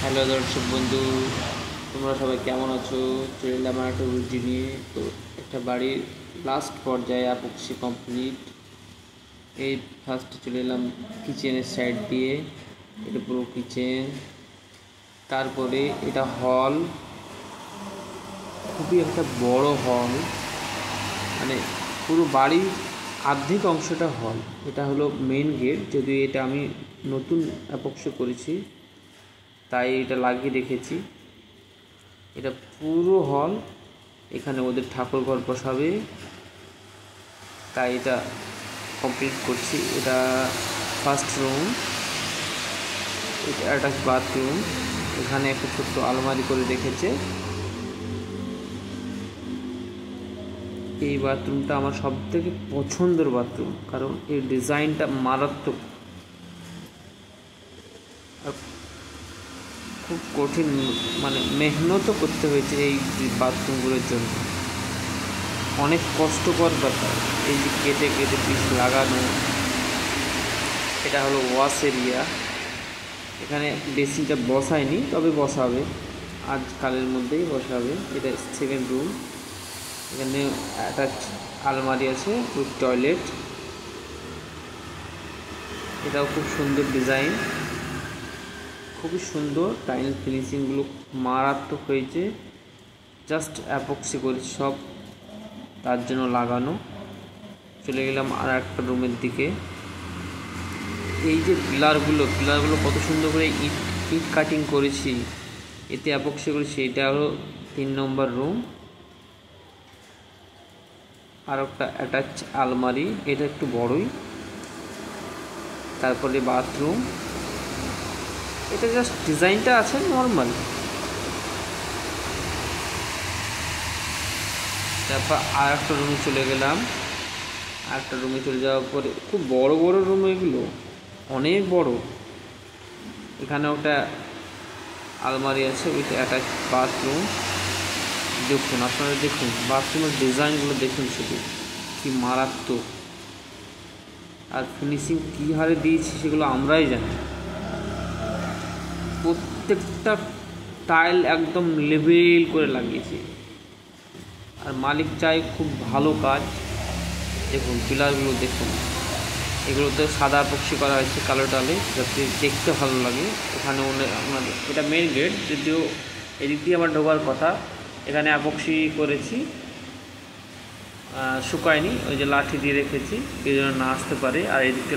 Hello দর্শক বন্ধু, তোমরা সবাই কেমন আছো? চলে এলাম আর একটা রুজি নিয়ে। তো একটা বাড়ির লাস্ট পর্যায়ে আপক্সি কমপ্লিট। এই ফার্স্টে চলে এলাম কিচেনের সাইড দিয়ে। এটা পুরো কিচেন, তারপরে এটা হল, খুবই একটা বড় হল, মানে পুরো বাড়ির অর্ধেক অংশটা হল। এটা হলো মেন গেট, যদিও এটা আমি নতুন অ্যাপক্সি করেছি তাই এটা লাগিয়ে রেখেছি। এটা পুরো হল, এখানে ওদের ঠাকুর ঘর বসাবে তাই এটা কমপ্লিট করছি। এটা ফার্স্ট রুম, এটা অ্যাটাচ বাথরুম, এখানে একটা ছোট্ট আলমারি করে রেখেছে। এই বাথরুমটা আমার সব থেকে পছন্দের বাথরুম, কারণ এর ডিজাইনটা মারাত্মক। আর খুব কঠিন, মানে মেহনতও করতে হয়েছে এই বাথরুমগুলোর জন্য, অনেক কষ্টকর ব্যাপার। এই যে কেটে কেটে পিস লাগানো। এটা হলো ওয়াশ এরিয়া, এখানে বেসিনটা বসায়নি, তবে বসাবে, আজকালের মধ্যেই বসাবে। এটা সেকেন্ড রুম, এখানে অ্যাটাচ আলমারি আছে উইথ টয়লেট। এটাও খুব সুন্দর ডিজাইন, খুবই সুন্দর। টাইল ফিনিশিংগুলো মারাত্মক হয়েছে, জাস্ট অ্যাপক্সি করেছি সব, তার জন্য লাগানো। চলে গেলাম আর একটা রুমের দিকে। এই যে পিলারগুলো কত সুন্দর করে ইট কাটিং করেছি, এতে অ্যাপক্সি করেছি। এটা হলো 3 নম্বর রুম, আর একটা অ্যাটাচ আলমারি, এটা একটু বড়ই। তারপরে বাথরুম, এটা জাস্ট ডিজাইনটা আছে নর্মাল। তারপর আর একটা রুমে চলে গেলাম। আর একটা রুমে চলে যাওয়ার পরে খুব বড় বড় রুম, এগুলো অনেক বড়। এখানে একটা আলমারি আছে উইথ অ্যাটাচ বাথরুম। দেখুন, আপনারা দেখুন বাথরুমের ডিজাইনগুলো দেখুন, শুধু কি মারাত্মক। আর ফিনিশিং কী হারে দিয়েছি সেগুলো আমরাই জানি। প্রত্যেকটা টাইল একদম লেভেল করে লাগিয়েছি, আর মালিক চাই খুব ভালো কাজ। দেখুন পিলারগুলো দেখুন, এগুলোতে সাদা পক্সি করা হয়েছে কালো টালে, যাতে দেখতে ভালো লাগে। এখানে আমাদের এটা মেন গেট, যদিও এদিক দিয়ে আমার ঢোকার কথা। এখানে অ্যাপক্সি করেছি, শুকায়নি, ওই যে লাঠি দিয়ে রেখেছি, এই জন্য না আসতে পারে। আর এদিকে